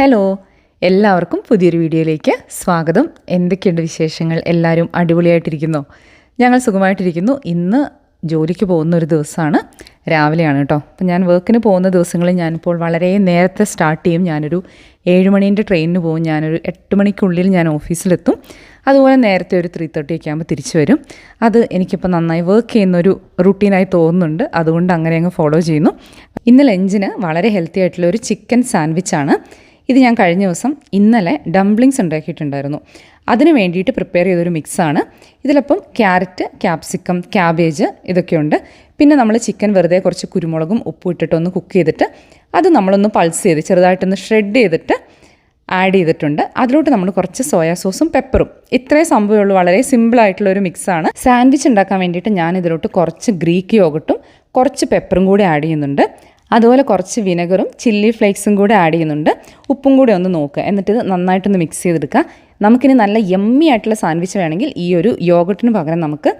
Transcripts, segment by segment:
Hello, എല്ലാവർക്കും പുതിയൊരു വീഡിയോയിലേക്ക് സ്വാഗതം. എന്തൊക്കെയുണ്ട് വിശേഷങ്ങൾ? എല്ലാവരും അടിപൊളിയായിട്ടിരിക്കുന്നോ? ഞങ്ങൾ സുഖമായിട്ടിരിക്കുന്നു. ഇന്ന് ജോലിക്ക് പോകുന്ന ഒരു ദിവസമാണ്, രാവിലെയാണ് കേട്ടോ. അപ്പം ഞാൻ വർക്കിന് പോകുന്ന ദിവസങ്ങളിൽ ഞാനിപ്പോൾ വളരെ നേരത്തെ സ്റ്റാർട്ട് ചെയ്യും. ഞാനൊരു 7 മണീൻ്റെ ട്രെയിനിന് പോകും. ഞാനൊരു 8 മണിക്കുള്ളിൽ ഞാൻ ഓഫീസിലെത്തും. അതുപോലെ നേരത്തെ ഒരു 3:30 ഒക്കെ ആകുമ്പോൾ തിരിച്ചു വരും. അത് എനിക്കിപ്പോൾ നന്നായി വർക്ക് ചെയ്യുന്നൊരു റുട്ടീനായി തോന്നുന്നുണ്ട്. അതുകൊണ്ട് അങ്ങനെ അങ്ങ് ഫോളോ ചെയ്യുന്നു. ഇന്ന് ലഞ്ചിന് വളരെ ഹെൽത്തി ആയിട്ടുള്ള ഒരു ചിക്കൻ സാൻഡ്വിച്ചാണ്. ഇത് ഞാൻ കഴിഞ്ഞ ദിവസം ഇന്നലെ ഡംപ്ലിങ്സ് ഉണ്ടാക്കിയിട്ടുണ്ടായിരുന്നു. അതിന് വേണ്ടിയിട്ട് പ്രിപ്പയർ ചെയ്തൊരു മിക്സാണ്. ഇതിലപ്പം ക്യാരറ്റ്, ക്യാപ്സിക്കം, ക്യാബേജ് ഇതൊക്കെയുണ്ട്. പിന്നെ നമ്മൾ ചിക്കൻ വെറുതെ കുറച്ച് കുരുമുളകും ഉപ്പും ഇട്ടിട്ടൊന്ന് കുക്ക് ചെയ്തിട്ട് അത് നമ്മളൊന്ന് പൾസ് ചെയ്ത് ചെറുതായിട്ടൊന്ന് ഷ്രെഡ് ചെയ്തിട്ട് ആഡ് ചെയ്തിട്ടുണ്ട്. അതിലോട്ട് നമ്മൾ കുറച്ച് സോയാ സോസും പെപ്പറും, ഇത്രയും സംഭവമുള്ളൂ. വളരെ സിമ്പിളായിട്ടുള്ളൊരു മിക്സാണ്. സാൻഡ്വിച്ച് ഉണ്ടാക്കാൻ വേണ്ടിയിട്ട് ഞാൻ ഇതിലോട്ട് കുറച്ച് ഗ്രീക്ക് യോഗട്ടും കുറച്ച് പെപ്പറും കൂടി ആഡ് ചെയ്യുന്നുണ്ട്. അതുപോലെ കുറച്ച് വിനെഗറും ചില്ലി ഫ്ലേക്സും കൂടെ ആഡ് ചെയ്യുന്നുണ്ട്. ഉപ്പും കൂടെ ഒന്ന് നോക്കുക. എന്നിട്ട് ഇത് നന്നായിട്ടൊന്ന് മിക്സ് ചെയ്തെടുക്കുക. നമുക്കിനി നല്ല യമ്മി ആയിട്ടുള്ള സാൻഡ്വിച്ച് വേണമെങ്കിൽ ഈ ഒരു യോഗട്ടിന് പകരം നമുക്ക്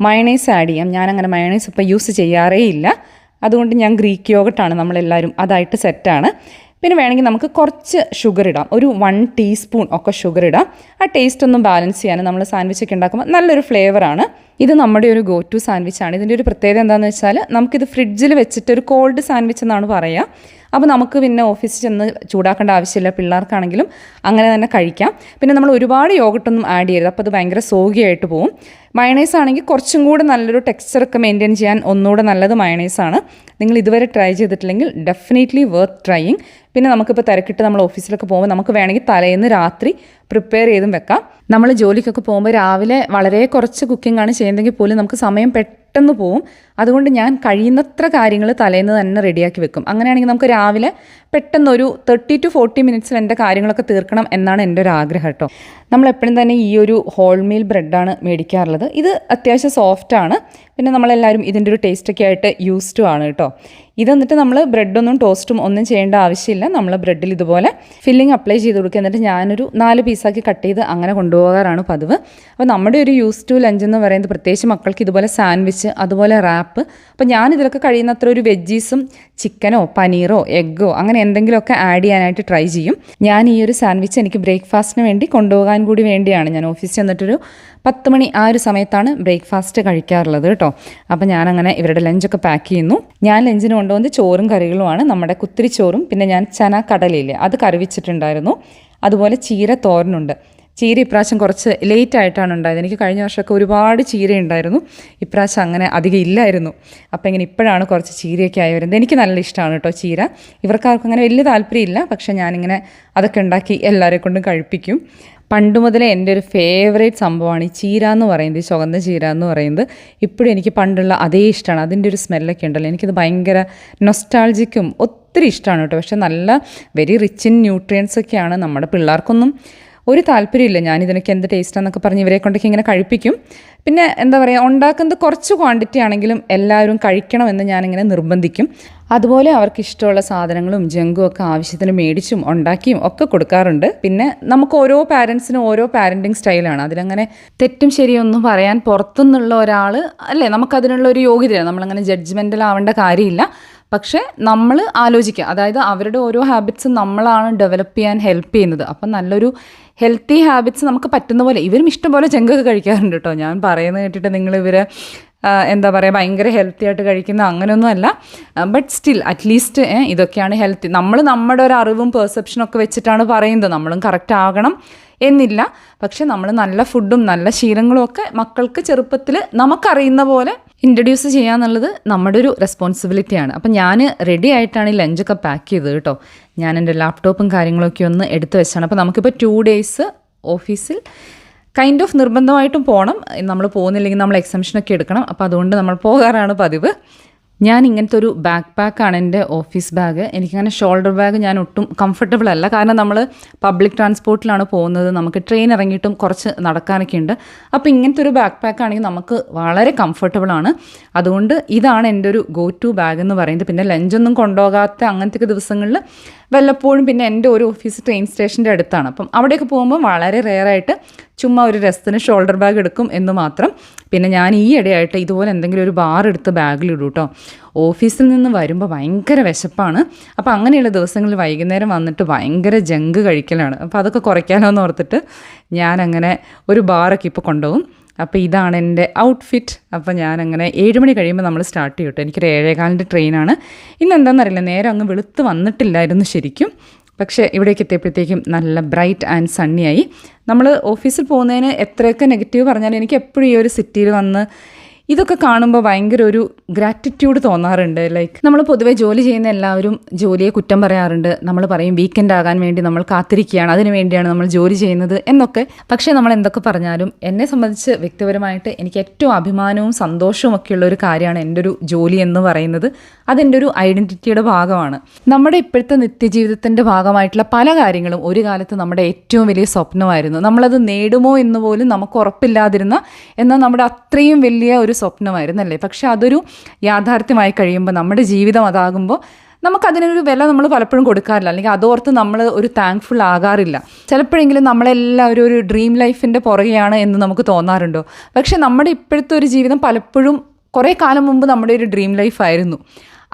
മയണൈസ് ആഡ് ചെയ്യാം. ഞാനങ്ങനെ മയണൈസ് ഇപ്പോൾ യൂസ് ചെയ്യാറേ ഇല്ല. അതുകൊണ്ട് ഞാൻ ഗ്രീക്ക് യോഗട്ടാണ് നമ്മളെല്ലാവരും, അതായിട്ട് സെറ്റാണ്. പിന്നെ വേണമെങ്കിൽ നമുക്ക് കുറച്ച് ഷുഗർ ഇടാം. ഒരു 1 ടീസ്പൂൺ ഒക്കെ ഷുഗർ ഇടാം. ആ ടേസ്റ്റ് ഒന്ന് ബാലൻസ് ചെയ്യാൻ നമ്മൾ സാൻഡ്വിച്ചൊക്കെ ഉണ്ടാക്കുമ്പോൾ നല്ലൊരു ഫ്ലേവറാണ്. ഇത് നമ്മുടെ ഒരു ഗോ ടു സാൻഡ്വിച്ചാണ്. ഇതിൻ്റെ ഒരു പ്രത്യേകത എന്താണെന്ന് വെച്ചാൽ നമുക്കിത് ഫ്രിഡ്ജിൽ വെച്ചിട്ട് ഒരു കോൾഡ് സാൻഡ്വിച്ച് എന്നാണ് പറയുക. അപ്പോൾ നമുക്ക് പിന്നെ ഓഫീസിൽ ചെന്ന് ചൂടാക്കേണ്ട ആവശ്യമില്ല. പിള്ളേർക്കാണെങ്കിലും അങ്ങനെ തന്നെ കഴിക്കാം. പിന്നെ നമ്മൾ ഒരുപാട് യോഗട്ടൊന്നും ആഡ് ചെയ്യരുത്, അപ്പോൾ അത് ഭയങ്കര സോഗിയായിട്ട് പോകും. മയണൈസ് ആണെങ്കിൽ കുറച്ചും കൂടെ നല്ലൊരു ടെക്സ്ചറൊക്കെ മെയിൻറ്റെയിൻ ചെയ്യാൻ ഒന്നുകൂടെ നല്ലത് മയണൈസാണ്. നിങ്ങൾ ഇതുവരെ ട്രൈ ചെയ്തിട്ടില്ലെങ്കിൽ ഡെഫിനറ്റ്ലി വർത്ത് ട്രൈയിങ്. പിന്നെ നമുക്കിപ്പോൾ തിരക്കിട്ട് നമ്മൾ ഓഫീസിലൊക്കെ പോകുമ്പോൾ നമുക്ക് വേണമെങ്കിൽ തലേന്ന് രാത്രി പ്രിപ്പയർ ചെയ്തും വെക്കാം. നമ്മൾ ജോലിക്കൊക്കെ പോകുമ്പോൾ രാവിലെ വളരെ കുറച്ച് കുക്കിംഗ് ആണ് ചെയ്യുന്നതെങ്കിൽ പോലും നമുക്ക് സമയം പെട്ടെന്ന് പോവും. അതുകൊണ്ട് ഞാൻ കഴിയുന്നത്ര കാര്യങ്ങൾ തലേന്ന് തന്നെ റെഡിയാക്കി വെക്കും. അങ്ങനെയാണെങ്കിൽ നമുക്ക് രാവിലെ പെട്ടെന്ന് ഒരു 30 to 40 മിനിറ്റ്സിൽ എൻ്റെ കാര്യങ്ങളൊക്കെ തീർക്കണം എന്നാണ് എൻ്റെ ഒരു ആഗ്രഹം കേട്ടോ. നമ്മളെപ്പോഴും തന്നെ ഈ ഒരു ഹോൾ മീൽ ബ്രെഡാണ് മേടിക്കാറുള്ളത്. ഇത് അത്യാവശ്യം സോഫ്റ്റാണ്. പിന്നെ നമ്മളെല്ലാവരും ഇതിൻ്റെ ഒരു ടേസ്റ്റൊക്കെ ആയിട്ട് യൂസ്ഡും ആണ് കേട്ടോ. ഇതെന്നിട്ട് നമ്മൾ ബ്രെഡൊന്നും ടോസ്റ്റും ഒന്നും ചെയ്യേണ്ട ആവശ്യമില്ല. നമ്മൾ ബ്രെഡിൽ ഇതുപോലെ ഫില്ലിംഗ് അപ്ലൈ ചെയ്ത് കൊടുക്കുക. എന്നിട്ട് ഞാനൊരു 4 പീസാക്കി കട്ട് ചെയ്ത് അങ്ങനെ കൊണ്ടുപോകാറാണ് പതിവ്. അപ്പോൾ നമ്മുടെ ഒരു യൂസ് ടു ലഞ്ച് എന്ന് പറയുന്നത് പ്രത്യേകിച്ച് മക്കൾക്ക് ഇതുപോലെ സാൻഡ്വിച്ച്, അതുപോലെ റാപ്പ്. അപ്പോൾ ഞാനിതിലൊക്കെ കഴിയുന്നത്ര ഒരു വെജീസും ചിക്കനോ പനീറോ എഗ്ഗോ അങ്ങനെ എന്തെങ്കിലുമൊക്കെ ആഡ് ചെയ്യാനായിട്ട് ട്രൈ ചെയ്യും. ഞാൻ ഈ ഒരു സാൻഡ്വിച്ച് എനിക്ക് ബ്രേക്ക്ഫാസ്റ്റിന് വേണ്ടി കൊണ്ടുപോകാൻ കൂടി വേണ്ടിയാണ്. ഞാൻ ഓഫീസിൽ ചെന്നിട്ടൊരു 10 മണി ആ ഒരു സമയത്താണ് ബ്രേക്ക്ഫാസ്റ്റ് കഴിക്കാറുള്ളത് കേട്ടോ. അപ്പോൾ ഞാനങ്ങനെ ഇവരുടെ ലഞ്ചൊക്കെ പാക്ക് ചെയ്യുന്നു. ഞാൻ ലഞ്ചിന് കൊണ്ടുവന്ന് ചോറും കറികളുമാണ്. നമ്മുടെ കുത്തിരിച്ചോറും പിന്നെ ഞാൻ ചന കടലയില്ലേ അത് കറി വെച്ചിട്ടുണ്ടായിരുന്നു. അതുപോലെ ചീര തോരനുണ്ട്. ചീര ഇപ്രാവശ്യം കുറച്ച് ലേറ്റ് ആയിട്ടാണ് ഉണ്ടായത്. എനിക്ക് കഴിഞ്ഞ വർഷമൊക്കെ ഒരുപാട് ചീര ഉണ്ടായിരുന്നു. ഇപ്രാവശ്യം അങ്ങനെ അധികം ഇല്ലായിരുന്നു. അപ്പോൾ ഇങ്ങനെ ഇപ്പോഴാണ് കുറച്ച് ചീരയൊക്കെ ആയി വരുന്നത്. എനിക്ക് നല്ല ഇഷ്ടമാണ് കേട്ടോ ചീര. ഇവർക്കാർക്കും അങ്ങനെ വലിയ താല്പര്യമില്ല. പക്ഷേ ഞാനിങ്ങനെ അതൊക്കെ ഉണ്ടാക്കി എല്ലാവരെ കൊണ്ടും കഴിപ്പിക്കും. പണ്ട് മുതലേ എൻ്റെ ഒരു ഫേവറേറ്റ് സംഭവമാണ് ഈ ചീര എന്ന് പറയുന്നത്, ചുവന്ന ചീര എന്ന് പറയുന്നത്. ഇപ്പോഴും എനിക്ക് പണ്ടുള്ള അതേ ഇഷ്ടമാണ്. അതിൻ്റെ ഒരു സ്മെല്ലൊക്കെ ഉണ്ടല്ലോ, എനിക്കത് ഭയങ്കര നൊസ്റ്റാൾജിക്കും ഒത്തിരി ഇഷ്ടമാണ് കേട്ടോ. പക്ഷേ നല്ല വെരി റിച്ച് ഇൻ ന്യൂട്രിയൻസ് ഒക്കെയാണ്. നമ്മുടെ പിള്ളേർക്കൊന്നും ഒരു താല്പര്യമില്ല. ഞാനിതിനൊക്കെ എന്ത് ടേസ്റ്റാന്നൊക്കെ പറഞ്ഞ് ഇവരെ കൊണ്ടൊക്കെ ഇങ്ങനെ കഴിപ്പിക്കും. പിന്നെ എന്താ പറയുക, ഉണ്ടാക്കുന്നത് കുറച്ച് ക്വാണ്ടിറ്റി ആണെങ്കിലും എല്ലാവരും കഴിക്കണമെന്ന് ഞാനിങ്ങനെ നിർബന്ധിക്കും. അതുപോലെ അവർക്ക് ഇഷ്ടമുള്ള സാധനങ്ങളും ജങ്കും ഒക്കെ ആവശ്യത്തിന് മേടിച്ചും ഉണ്ടാക്കിയും ഒക്കെ കൊടുക്കാറുണ്ട്. പിന്നെ നമുക്ക് ഓരോ പാരൻസിനും ഓരോ പാരൻറ്റിങ് സ്റ്റൈലാണ്. അതിലങ്ങനെ തെറ്റും ശരിയൊന്നും പറയാൻ പുറത്തുനിന്നുള്ള ഒരാൾ അല്ലേ, നമുക്കതിനുള്ള ഒരു യോഗ്യതയാണ്. നമ്മളങ്ങനെ ജഡ്ജ്മെൻ്റൽ ആവേണ്ട കാര്യമില്ല. പക്ഷേ നമ്മൾ ആലോചിക്കുക, അതായത് അവരുടെ ഓരോ ഹാബിറ്റ്സും നമ്മളാണ് ഡെവലപ്പ് ചെയ്യാൻ ഹെൽപ്പ് ചെയ്യുന്നത്. അപ്പം നല്ലൊരു ഹെൽത്തി ഹാബിറ്റ്സ് നമുക്ക് പറ്റുന്ന പോലെ. ഇവരും ഇഷ്ടംപോലെ ജങ്കൊക്കെ കഴിക്കാറുണ്ട് കേട്ടോ. ഞാൻ പറയുന്നത് കേട്ടിട്ട് നിങ്ങൾ ഇവരെ എന്താ പറയുക ഭയങ്കര ഹെൽത്തി ആയിട്ട് കഴിക്കുന്ന അങ്ങനെയൊന്നുമല്ല. ബട്ട് സ്റ്റിൽ അറ്റ്ലീസ്റ്റ് ഇതൊക്കെയാണ് ഹെൽത്തി. നമ്മൾ നമ്മുടെ ഒരു അറിവും പെർസെപ്ഷനും ഒക്കെ വെച്ചിട്ടാണ് പറയുന്നത്. നമ്മളും കറക്റ്റ് ആകണം എന്നില്ല. പക്ഷെ നമ്മൾ നല്ല ഫുഡും നല്ല ശീലങ്ങളും ഒക്കെ മക്കൾക്ക് ചെറുപ്പത്തിൽ നമുക്കറിയുന്ന പോലെ ഇൻട്രൊഡ്യൂസ് ചെയ്യുക എന്നുള്ളത് നമ്മുടെ ഒരു റെസ്പോൺസിബിലിറ്റിയാണ്. അപ്പം ഞാൻ റെഡി ആയിട്ടാണ് ഈ ലഞ്ചൊക്കെ പാക്ക് ചെയ്തത് കേട്ടോ. ഞാൻ എൻ്റെ ലാപ്ടോപ്പും കാര്യങ്ങളൊക്കെ ഒന്ന് എടുത്ത് വെച്ചാണ്. അപ്പോൾ നമുക്കിപ്പോൾ 2 ഡേയ്സ് ഓഫീസിൽ കൈൻഡ് ഓഫ് നിർബന്ധമായിട്ടും പോകണം. നമ്മൾ പോകുന്നില്ലെങ്കിൽ നമ്മൾ എക്സംഷനൊക്കെ എടുക്കണം. അപ്പോൾ അതുകൊണ്ട് നമ്മൾ പോകാറാണ് പതിവ്. ഞാൻ ഇങ്ങനത്തെ ഒരു ബാക്ക് പാക്കാണ് എൻ്റെ ഓഫീസ് ബാഗ്. എനിക്കങ്ങനെ ഷോൾഡർ ബാഗ് ഞാൻ ഒട്ടും കംഫർട്ടബിൾ അല്ല. കാരണം നമ്മൾ പബ്ലിക് ട്രാൻസ്പോർട്ടിലാണ് പോകുന്നത്. നമുക്ക് ട്രെയിൻ ഇറങ്ങിയിട്ടും കുറച്ച് നടക്കാനൊക്കെ ഉണ്ട്. അപ്പോൾ ഇങ്ങനത്തെ ഒരു ബാക്ക് പാക്കാണെങ്കിൽ നമുക്ക് വളരെ കംഫർട്ടബിളാണ്. അതുകൊണ്ട് ഇതാണ് എൻ്റെ ഒരു ഗോ ടു ബാഗ് എന്ന് പറയുന്നത്. പിന്നെ ലഞ്ചൊന്നും കൊണ്ടുപോകാത്ത അങ്ങനത്തെ ദിവസങ്ങളിൽ വല്ലപ്പോഴും പിന്നെ എൻ്റെ ഒരു ഓഫീസ് ട്രെയിൻ സ്റ്റേഷൻ്റെ അടുത്താണ്. അപ്പം അവിടെയൊക്കെ പോകുമ്പോൾ വളരെ റെയറായിട്ട് ചുമ്മാ ഒരു രസത്തിന് ഷോൾഡർ ബാഗ് എടുക്കും എന്ന് മാത്രം. പിന്നെ ഞാൻ ഈ ഇടയായിട്ട് ഇതുപോലെ എന്തെങ്കിലും ഒരു ബാർ എടുത്ത് ബാഗിലിടും കേട്ടോ. ഓഫീസിൽ നിന്ന് വരുമ്പോൾ ഭയങ്കര വിശപ്പാണ്. അപ്പോൾ അങ്ങനെയുള്ള ദിവസങ്ങളിൽ വൈകുന്നേരം വന്നിട്ട് ഭയങ്കര ജങ്ക് കഴിക്കലാണ്. അപ്പോൾ അതൊക്കെ കുറയ്ക്കാനോ എന്ന് ഓർത്തിട്ട് ഞാനങ്ങനെ ഒരു ബാറൊക്കെ ഇപ്പോൾ കൊണ്ടുപോകും. അപ്പോൾ ഇതാണ് എൻ്റെ ഔട്ട്ഫിറ്റ്. അപ്പോൾ ഞാനങ്ങനെ 7 മണി കഴിയുമ്പോൾ നമ്മൾ സ്റ്റാർട്ട് ചെയ്യും കേട്ടോ. എനിക്കൊരു 7:15 ട്രെയിനാണ്. ഇന്ന് എന്താണെന്നറിയില്ല, നേരെ അങ്ങ് വെളുത്ത് വന്നിട്ടില്ലായിരുന്നു ശരിക്കും. പക്ഷേ ഇവിടേക്ക് എത്തിയപ്പോഴത്തേക്കും നല്ല ബ്രൈറ്റ് ആൻഡ് സണ്ണിയായി. നമ്മൾ ഓഫീസിൽ പോകുന്നതിന് എത്രയൊക്കെ നെഗറ്റീവ് പറഞ്ഞാലും എനിക്ക് എപ്പോഴും ഈ ഒരു സിറ്റിയിൽ വന്ന് ഇതൊക്കെ കാണുമ്പോൾ ഭയങ്കര ഒരു ഗ്രാറ്റിറ്റ്യൂഡ് തോന്നാറുണ്ട്. ലൈക്ക് നമ്മൾ പൊതുവേ ജോലി ചെയ്യുന്ന എല്ലാവരും ജോലിയെ കുറ്റം പറയാറുണ്ട്. നമ്മൾ പറയും വീക്കെൻഡ് ആകാൻ വേണ്ടി നമ്മൾ കാത്തിരിക്കുകയാണ്, അതിനു വേണ്ടിയാണ് നമ്മൾ ജോലി ചെയ്യുന്നത് എന്നൊക്കെ. പക്ഷേ നമ്മൾ എന്തൊക്കെ പറഞ്ഞാലും എന്നെ സംബന്ധിച്ച് വ്യക്തിപരമായിട്ട് എനിക്ക് ഏറ്റവും അഭിമാനവും സന്തോഷവും ഒക്കെയുള്ള ഒരു കാര്യമാണ് എൻ്റെ ഒരു ജോലി എന്ന് പറയുന്നത്. അതെൻ്റെ ഒരു ഐഡൻറ്റിറ്റിയുടെ ഭാഗമാണ്. നമ്മുടെ ഇപ്പോഴത്തെ നിത്യജീവിതത്തിൻ്റെ ഭാഗമായിട്ടുള്ള പല കാര്യങ്ങളും ഒരു കാലത്ത് നമ്മുടെ ഏറ്റവും വലിയ സ്വപ്നമായിരുന്നു. നമ്മളത് നേടുമോ എന്ന് പോലും നമുക്ക് ഉറപ്പില്ലാതിരുന്ന, എന്നാൽ നമ്മുടെ അത്രയും വലിയ ഒരു സ്വപ്നമായിരുന്നല്ലേ. പക്ഷെ അതൊരു യാഥാർത്ഥ്യമായി കഴിയുമ്പോൾ നമ്മുടെ ജീവിതം അതാകുമ്പോൾ നമുക്കതിനൊരു വില നമ്മൾ പലപ്പോഴും കൊടുക്കാറില്ല, അല്ലെങ്കിൽ അതോർത്ത് നമ്മൾ ഒരു താങ്ക്ഫുൾ ആകാറില്ല. ചിലപ്പോഴെങ്കിലും നമ്മളെല്ലാവരും ഒരു ഡ്രീം ലൈഫിൻ്റെ പുറകെയാണ് എന്ന് നമുക്ക് തോന്നാറുണ്ടോ? പക്ഷെ നമ്മുടെ ഇപ്പോഴത്തെ ഒരു ജീവിതം പലപ്പോഴും കുറേ കാലം മുമ്പ് നമ്മുടെ ഒരു ഡ്രീം ലൈഫായിരുന്നു.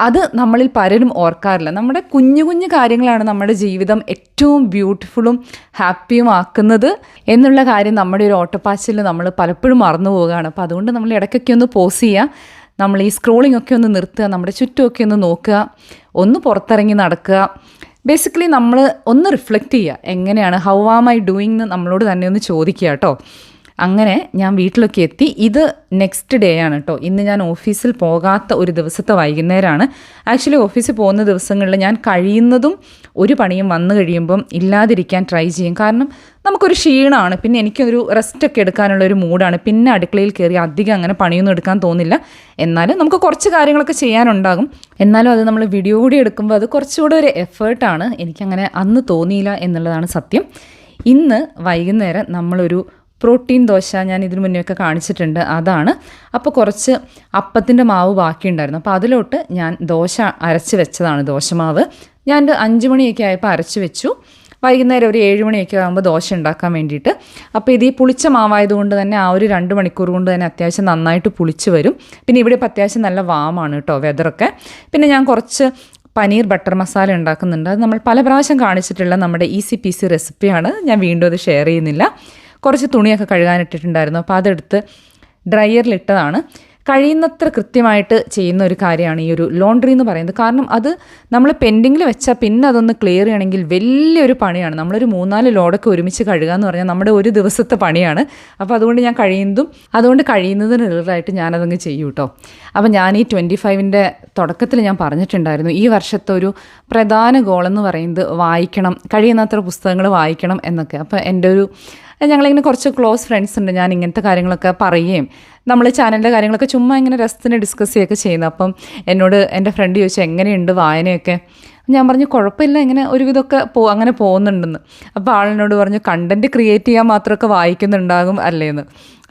അത് നമ്മളിൽ പലരും ഓർക്കാറില്ല. നമ്മുടെ കുഞ്ഞു കുഞ്ഞു കാര്യങ്ങളാണ് നമ്മുടെ ജീവിതം ഏറ്റവും ബ്യൂട്ടിഫുള്ളും ഹാപ്പിയും ആക്കുന്നത് എന്നുള്ള കാര്യം നമ്മുടെ ഒരു ഓട്ടപ്പാച്ചിൽ നമ്മൾ പലപ്പോഴും മറന്നു പോവുകയാണ്. അപ്പോൾ അതുകൊണ്ട് നമ്മൾ ഇടയ്ക്കൊക്കെ ഒന്ന് പോസ് ചെയ്യുക, നമ്മൾ ഈ സ്ക്രോളിംഗ് ഒക്കെ ഒന്ന് നിർത്തുക, നമ്മുടെ ചുറ്റുമൊക്കെ ഒന്ന് നോക്കുക, ഒന്ന് പുറത്തിറങ്ങി നടക്കുക. ബേസിക്കലി നമ്മൾ ഒന്ന് റിഫ്ലക്റ്റ് ചെയ്യുക, എങ്ങനെയാണ്, ഹൗ ആം ഐ ഡൂയിങ് എന്ന് നമ്മളോട് തന്നെ ഒന്ന് ചോദിക്കുക കേട്ടോ. അങ്ങനെ ഞാൻ വീട്ടിലൊക്കെ എത്തി. ഇത് നെക്സ്റ്റ് ഡേ ആണ് കേട്ടോ. ഇന്ന് ഞാൻ ഓഫീസിൽ പോകാത്ത ഒരു ദിവസത്തെ വൈകുന്നേരമാണ്. ആക്ച്വലി ഓഫീസിൽ പോകുന്ന ദിവസങ്ങളിൽ ഞാൻ കഴിയുന്നതും ഒരു പണിയും വന്നു കഴിയുമ്പം ഇല്ലാതിരിക്കാൻ ട്രൈ ചെയ്യും. കാരണം നമുക്കൊരു ക്ഷീണമാണ്, പിന്നെ എനിക്കൊരു റെസ്റ്റൊക്കെ എടുക്കാനുള്ളൊരു മൂഡാണ്. പിന്നെ അടുക്കളയിൽ കയറി അധികം അങ്ങനെ പണിയൊന്നും എടുക്കാൻ തോന്നില്ല. എന്നാലും നമുക്ക് കുറച്ച് കാര്യങ്ങളൊക്കെ ചെയ്യാനുണ്ടാകും. എന്നാലും അത് നമ്മൾ വീഡിയോ കൂടി എടുക്കുമ്പോൾ അത് കുറച്ചുകൂടെ ഒരു എഫേർട്ടാണ്. എനിക്കങ്ങനെ അന്ന് തോന്നിയില്ല എന്നുള്ളതാണ് സത്യം. ഇന്ന് വൈകുന്നേരം നമ്മളൊരു പ്രോട്ടീൻ ദോശ ഞാൻ ഇതിനു മുന്നേ ഒക്കെ കാണിച്ചിട്ടുണ്ട്, അതാണ്. അപ്പോൾ കുറച്ച് അപ്പത്തിൻ്റെ മാവ് ബാക്കിയുണ്ടായിരുന്നു. അപ്പോൾ അതിലോട്ട് ഞാൻ ദോശ അരച്ച് വെച്ചതാണ്, ദോശമാവ്. ഞാൻ 5 മണിയൊക്കെ ആയപ്പോൾ അരച്ച് വെച്ചു. വൈകുന്നേരം ഒരു 7 മണിയൊക്കെ ആകുമ്പോൾ ദോശ ഉണ്ടാക്കാൻ വേണ്ടിയിട്ട്. അപ്പോൾ ഇത് ഈ പുളിച്ച മാവായതുകൊണ്ട് തന്നെ ആ ഒരു 2 മണിക്കൂർ കൊണ്ട് തന്നെ അത്യാവശ്യം നന്നായിട്ട് പുളിച്ച് വരും. പിന്നെ ഇവിടെ ഇപ്പോൾ അത്യാവശ്യം നല്ല വാമാണ് കേട്ടോ വെതറൊക്കെ. പിന്നെ ഞാൻ കുറച്ച് പനീർ ബട്ടർ മസാല ഉണ്ടാക്കുന്നുണ്ട്. അത് നമ്മൾ പല പ്രാവശ്യം കാണിച്ചിട്ടുള്ള നമ്മുടെ ഈസി പീസി റെസിപ്പിയാണ്. ഞാൻ വീണ്ടും അത് ഷെയർ ചെയ്യുന്നില്ല. കുറച്ച് തുണിയൊക്കെ കഴുകാനിട്ടിട്ടുണ്ടായിരുന്നു, അപ്പോൾ അതെടുത്ത് ഡ്രയറിലിട്ടതാണ്. കഴിയുന്നത്ര കൃത്യമായിട്ട് ചെയ്യുന്ന ഒരു കാര്യമാണ് ഈ ഒരു ലോണ്ട്രി എന്ന് പറയുന്നത്. കാരണം അത് നമ്മൾ പെൻഡിങ്ങിൽ വെച്ചാൽ പിന്നെ അതൊന്ന് ക്ലിയർ ചെയ്യണമെങ്കിൽ വലിയൊരു പണിയാണ്. നമ്മളൊരു 3-4 ലോഡൊക്കെ ഒരുമിച്ച് കഴുകുക എന്ന് പറഞ്ഞാൽ നമ്മുടെ ഒരു ദിവസത്തെ പണിയാണ്. അപ്പോൾ അതുകൊണ്ട് കഴിയുന്നതിന് റിലേറ്റഡായിട്ട് ഞാനതങ്ങ് ചെയ്യും കേട്ടോ. അപ്പോൾ ഞാൻ ഈ 25ൻ്റെ തുടക്കത്തിൽ ഞാൻ പറഞ്ഞിട്ടുണ്ടായിരുന്നു, ഈ വർഷത്തെ ഒരു പ്രധാന ഗോളെന്ന് പറയുന്നത് വായിക്കണം, കഴിയുന്നത്ര പുസ്തകങ്ങൾ വായിക്കണം എന്നൊക്കെ. അപ്പോൾ ഞങ്ങളിങ്ങനെ കുറച്ച് ക്ലോസ് ഫ്രണ്ട്സ് ഉണ്ട്, ഞാൻ ഇങ്ങനത്തെ കാര്യങ്ങളൊക്കെ പറയുകയും നമ്മൾ ചാനലിൻ്റെ കാര്യങ്ങളൊക്കെ ചുമ്മാ ഇങ്ങനെ രസത്തിന് ഡിസ്കസ് ചെയ്യുകയൊക്കെ ചെയ്യുന്നത്. അപ്പം എന്നോട് എൻ്റെ ഫ്രണ്ട് ചോദിച്ചു എങ്ങനെയുണ്ട് വായനയൊക്കെ. ഞാൻ പറഞ്ഞു കുഴപ്പമില്ല, ഇങ്ങനെ ഒരുവിധമൊക്കെ അങ്ങനെ പോകുന്നുണ്ടെന്ന്. അപ്പോൾ ആളിനോട് പറഞ്ഞു കണ്ടൻറ്റ് ക്രിയേറ്റ് ചെയ്യാൻ മാത്രമൊക്കെ വായിക്കുന്നുണ്ടാകും അല്ലേന്ന്.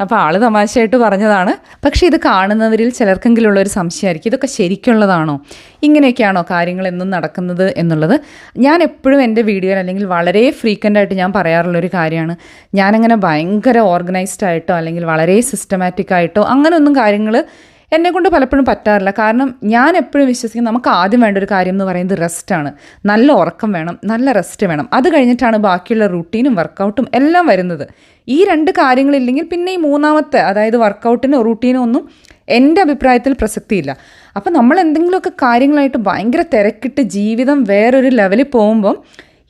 അപ്പോൾ ആൾ തമാശയായിട്ട് പറഞ്ഞതാണ്. പക്ഷേ ഇത് കാണുന്നവരിൽ ചിലർക്കെങ്കിലും ഉള്ളൊരു സംശയമായിരിക്കും, ഇതൊക്കെ ശരിക്കുള്ളതാണോ, ഇങ്ങനെയൊക്കെയാണോ കാര്യങ്ങൾ എന്നും നടക്കുന്നത് എന്നുള്ളത്. ഞാൻ എപ്പോഴും എൻ്റെ വീഡിയോയിൽ അല്ലെങ്കിൽ വളരെ ഫ്രീക്വൻ്റ് ആയിട്ട് ഞാൻ പറയാറുള്ളൊരു കാര്യമാണ്, ഞാനങ്ങനെ ഭയങ്കര ഓർഗനൈസ്ഡ് ആയിട്ടോ അല്ലെങ്കിൽ വളരെ സിസ്റ്റമാറ്റിക് ആയിട്ടോ അങ്ങനെയൊന്നും കാര്യങ്ങൾ എന്നെക്കൊണ്ട് പലപ്പോഴും പറ്റാറില്ല. കാരണം ഞാൻ എപ്പോഴും വിശ്വസിക്കുന്നത് നമുക്ക് ആദ്യം വേണ്ട ഒരു കാര്യം എന്ന് പറയുന്നത് റെസ്റ്റാണ്. നല്ല ഉറക്കം വേണം, നല്ല റെസ്റ്റ് വേണം. അത് കഴിഞ്ഞിട്ടാണ് ബാക്കിയുള്ള റൂട്ടീനും വർക്കൗട്ടും എല്ലാം വരുന്നത്. ഈ 2 കാര്യങ്ങളില്ലെങ്കിൽ പിന്നെ ഈ മൂന്നാമത്തെ, അതായത് വർക്കൗട്ടിനോ റൂട്ടീനോ ഒന്നും എൻ്റെ അഭിപ്രായത്തിൽ പ്രസക്തിയില്ല. അപ്പോൾ നമ്മൾ എന്തെങ്കിലുമൊക്കെ കാര്യങ്ങളായിട്ട് ഭയങ്കര തിരക്കിട്ട് ജീവിതം വേറൊരു ലെവലിൽ പോകുമ്പം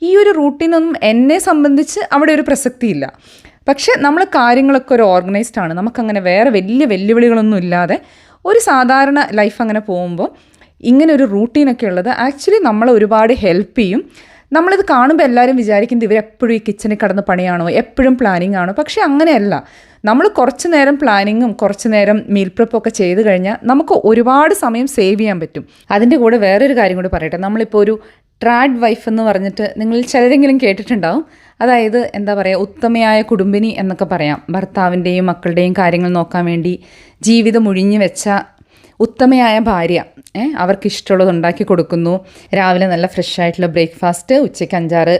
ഈ ഒരു റൂട്ടീനൊന്നും എന്നെ സംബന്ധിച്ച് അവിടെ ഒരു പ്രസക്തിയില്ല. പക്ഷേ നമ്മൾ കാര്യങ്ങളൊക്കെ ഒരു ഓർഗനൈസ്ഡ് ആണ്, നമുക്കങ്ങനെ വേറെ വലിയ വെല്ലുവിളികളൊന്നും ഇല്ലാതെ ഒരു സാധാരണ ലൈഫ് അങ്ങനെ പോകുമ്പോൾ ഇങ്ങനെ ഒരു റൂട്ടീനൊക്കെ ഉള്ളത് ആക്ച്വലി നമ്മളെ ഒരുപാട് ഹെൽപ്പ് ചെയ്യും. നമ്മളിത് കാണുമ്പോൾ എല്ലാവരും വിചാരിക്കുന്നത് ഇവരെപ്പോഴും ഈ കിച്ചണിൽ കിടന്ന് പണിയാണോ, എപ്പോഴും പ്ലാനിങ് ആണോ. പക്ഷേ അങ്ങനെയല്ല. നമ്മൾ കുറച്ച് നേരം പ്ലാനിങ്ങും കുറച്ച് നേരം മീൽ പ്രിപ്പൊക്കെ ചെയ്ത് കഴിഞ്ഞാൽ നമുക്ക് ഒരുപാട് സമയം സേവ് ചെയ്യാൻ പറ്റും. അതിൻ്റെ കൂടെ വേറൊരു കാര്യം കൂടി പറയട്ടെ. നമ്മളിപ്പോൾ ഒരു ട്രാഡ് വൈഫ് എന്ന് പറഞ്ഞിട്ട് നിങ്ങൾ ചിലരെങ്കിലും കേട്ടിട്ടുണ്ടാവും. അതായത് എന്താ പറയുക, ഉത്തമയായ കുടുംബിനി എന്നൊക്കെ പറയാം. ഭർത്താവിൻ്റെയും മക്കളുടെയും കാര്യങ്ങൾ നോക്കാൻ വേണ്ടി ജീവിതം ഒഴിഞ്ഞു വെച്ച ഉത്തമയായ ഭാര്യ. അവർക്ക് ഇഷ്ടമുള്ളത് ഉണ്ടാക്കി കൊടുക്കുന്നു. രാവിലെ നല്ല ഫ്രഷ് ആയിട്ടുള്ള ബ്രേക്ക്ഫാസ്റ്റ്, ഉച്ചയ്ക്ക് 5-6